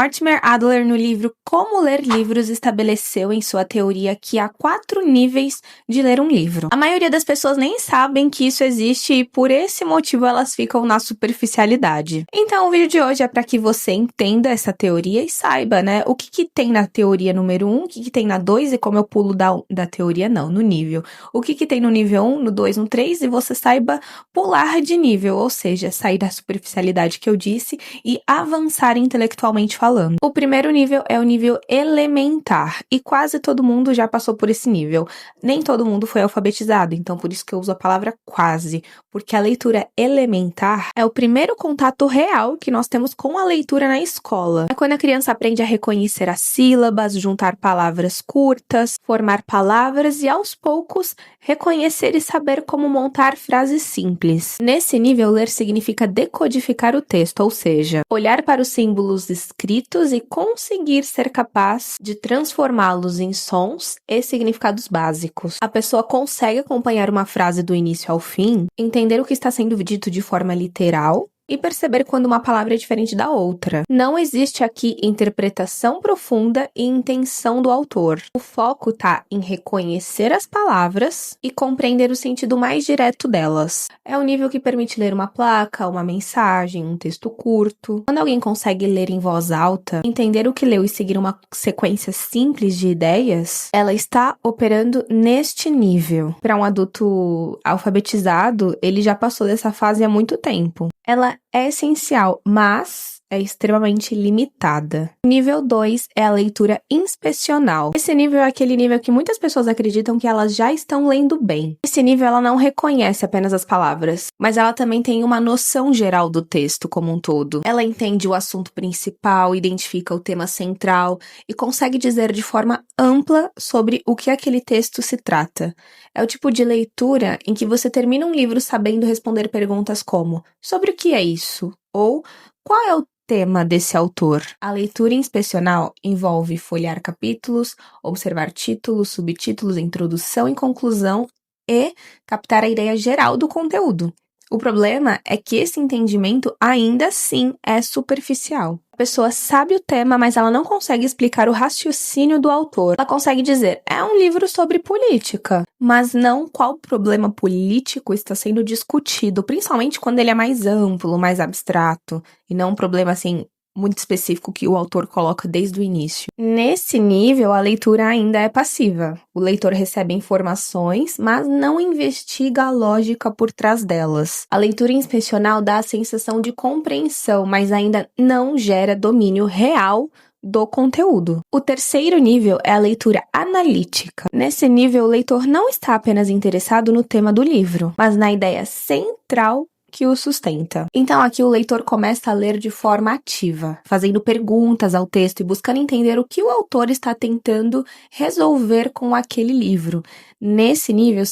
Mortimer Adler, no livro Como Ler Livros, estabeleceu em sua teoria que há 4 níveis de ler um livro. A maioria das pessoas nem sabem que isso existe e por esse motivo elas ficam na superficialidade. Então o vídeo de hoje é para que você entenda essa teoria e saiba, né, o que tem na teoria número 1, o que tem na 2 e como eu pulo da teoria não, no nível. O que tem no nível 1, no 2, no 3 e você saiba pular de nível, ou seja, sair da superficialidade que eu disse e avançar intelectualmente falando. O primeiro nível é o nível elementar, e quase todo mundo já passou por esse nível. Nem todo mundo foi alfabetizado, então por isso que eu uso a palavra quase, porque a leitura elementar é o primeiro contato real que nós temos com a leitura na escola. É quando a criança aprende a reconhecer as sílabas, juntar palavras curtas, formar palavras e, aos poucos, reconhecer e saber como montar frases simples. Nesse nível, ler significa decodificar o texto, ou seja, olhar para os símbolos escritos e conseguir ser capaz de transformá-los em sons e significados básicos. A pessoa consegue acompanhar uma frase do início ao fim, entender o que está sendo dito de forma literal e perceber quando uma palavra é diferente da outra. Não existe aqui interpretação profunda e intenção do autor. O foco está em reconhecer as palavras e compreender o sentido mais direto delas. É o nível que permite ler uma placa, uma mensagem, um texto curto. Quando alguém consegue ler em voz alta, entender o que leu e seguir uma sequência simples de ideias, ela está operando neste nível. Para um adulto alfabetizado, ele já passou dessa fase há muito tempo. Ela é essencial, mas é extremamente limitada. O nível 2 é a leitura inspecional. Esse nível é aquele nível que muitas pessoas acreditam que elas já estão lendo bem. Esse nível ela não reconhece apenas as palavras, mas ela também tem uma noção geral do texto como um todo. Ela entende o assunto principal, identifica o tema central e consegue dizer de forma ampla sobre o que aquele texto se trata. É o tipo de leitura em que você termina um livro sabendo responder perguntas como: sobre o que é isso? Ou qual é o tema desse autor? A leitura inspecional envolve folhear capítulos, observar títulos, subtítulos, introdução e conclusão e captar a ideia geral do conteúdo. O problema é que esse entendimento ainda assim é superficial. A pessoa sabe o tema, mas ela não consegue explicar o raciocínio do autor. Ela consegue dizer, é um livro sobre política, mas não qual problema político está sendo discutido, principalmente quando ele é mais amplo, mais abstrato, e não um problema assim muito específico que o autor coloca desde o início. Nesse nível, a leitura ainda é passiva. O leitor recebe informações, mas não investiga a lógica por trás delas. A leitura inspecional dá a sensação de compreensão, mas ainda não gera domínio real do conteúdo. O terceiro nível é a leitura analítica. Nesse nível, o leitor não está apenas interessado no tema do livro, mas na ideia central que o sustenta. Então aqui o leitor começa a ler de forma ativa, fazendo perguntas ao texto e buscando entender o que o autor está tentando resolver com aquele livro. Nesse nível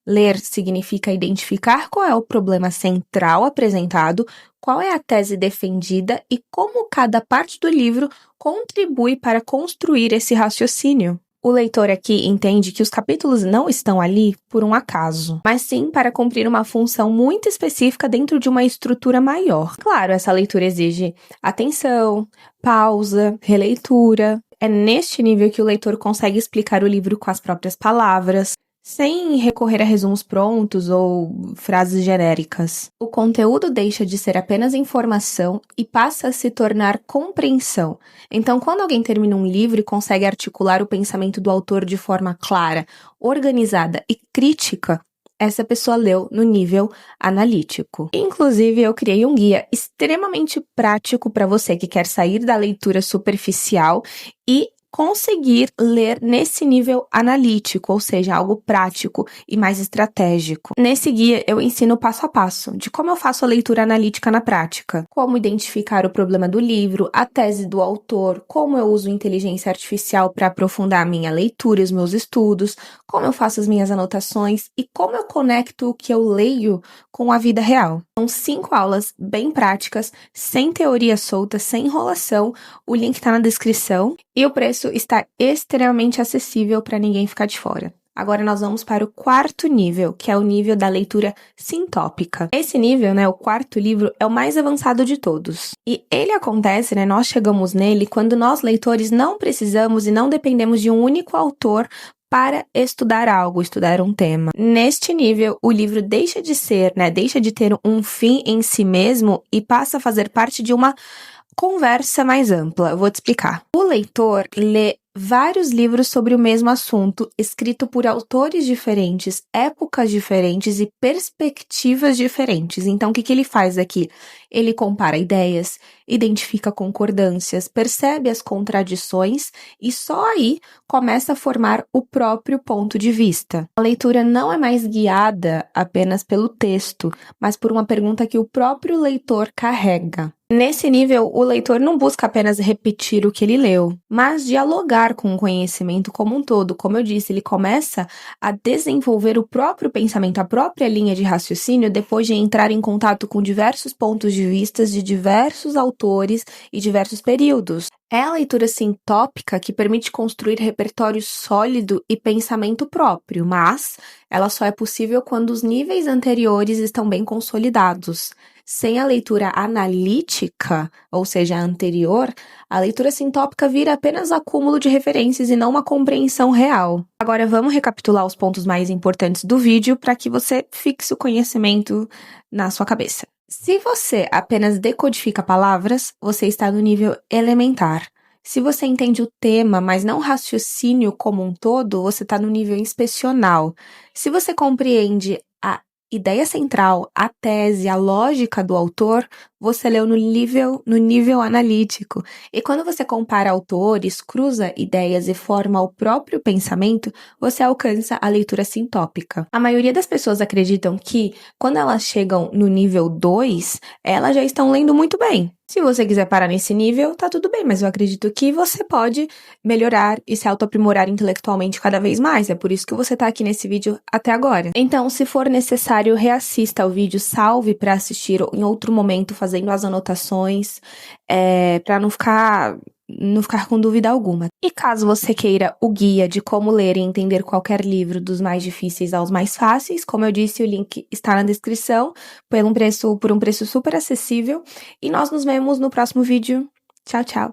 ler significa identificar qual é o problema central apresentado, qual é a tese defendida e como cada parte do livro contribui para construir esse raciocínio. O leitor aqui entende que os capítulos não estão ali por um acaso, mas sim para cumprir uma função muito específica dentro de uma estrutura maior. Claro, essa leitura exige atenção, pausa, releitura. É neste nível que o leitor consegue explicar o livro com as próprias palavras, sem recorrer a resumos prontos ou frases genéricas. O conteúdo deixa de ser apenas informação e passa a se tornar compreensão. Então, quando alguém termina um livro e consegue articular o pensamento do autor de forma clara, organizada e crítica, essa pessoa leu no nível analítico. Inclusive, eu criei um guia extremamente prático para você que quer sair da leitura superficial e conseguir ler nesse nível analítico, ou seja, algo prático e mais estratégico. Nesse guia, eu ensino passo a passo de como eu faço a leitura analítica na prática, como identificar o problema do livro, a tese do autor, como eu uso inteligência artificial para aprofundar a minha leitura e os meus estudos, como eu faço as minhas anotações e como eu conecto o que eu leio com a vida real. São 5 aulas bem práticas, sem teoria solta, sem enrolação. O link está na descrição e o preço está extremamente acessível para ninguém ficar de fora. Agora nós vamos para o quarto nível, que é o nível da leitura sintópica. Esse nível, né, o quarto livro, é o mais avançado de todos. E ele acontece, né, nós chegamos nele quando nós, leitores, não precisamos e não dependemos de um único autor para estudar algo, estudar um tema. Neste nível, o livro deixa de ser, né, deixa de ter um fim em si mesmo e passa a fazer parte de uma conversa mais ampla. Eu vou te explicar. O leitor lê vários livros sobre o mesmo assunto, escrito por autores diferentes, épocas diferentes e perspectivas diferentes. Então, o que ele faz aqui? Ele compara ideias, identifica concordâncias, percebe as contradições e só aí começa a formar o próprio ponto de vista. A leitura não é mais guiada apenas pelo texto, mas por uma pergunta que o próprio leitor carrega. Nesse nível, o leitor não busca apenas repetir o que ele leu, mas dialogar com o conhecimento como um todo. Como eu disse, ele começa a desenvolver o próprio pensamento, a própria linha de raciocínio, depois de entrar em contato com diversos pontos de vista de diversos autores e diversos períodos. É a leitura sintópica que permite construir repertório sólido e pensamento próprio, mas ela só é possível quando os níveis anteriores estão bem consolidados. Sem a leitura analítica, ou seja, a anterior, a leitura sintópica vira apenas acúmulo de referências e não uma compreensão real. Agora vamos recapitular os pontos mais importantes do vídeo para que você fixe o conhecimento na sua cabeça. Se você apenas decodifica palavras, você está no nível elementar. Se você entende o tema, mas não o raciocínio como um todo, você está no nível inspecional. Se você compreende a ideia central, a tese, a lógica do autor, você leu no nível analítico. E quando você compara autores, cruza ideias e forma o próprio pensamento, você alcança a leitura sintópica. A maioria das pessoas acreditam que, quando elas chegam no nível 2, elas já estão lendo muito bem. Se você quiser parar nesse nível, tá tudo bem, mas eu acredito que você pode melhorar e se autoaprimorar intelectualmente cada vez mais. É por isso que você tá aqui nesse vídeo até agora. Então, se for necessário, reassista ao vídeo, salve para assistir em outro momento, fazendo as anotações, para não ficar com dúvida alguma. E caso você queira o guia de como ler e entender qualquer livro, dos mais difíceis aos mais fáceis, como eu disse, o link está na descrição, por um preço super acessível. E nós nos vemos no próximo vídeo. Tchau, tchau!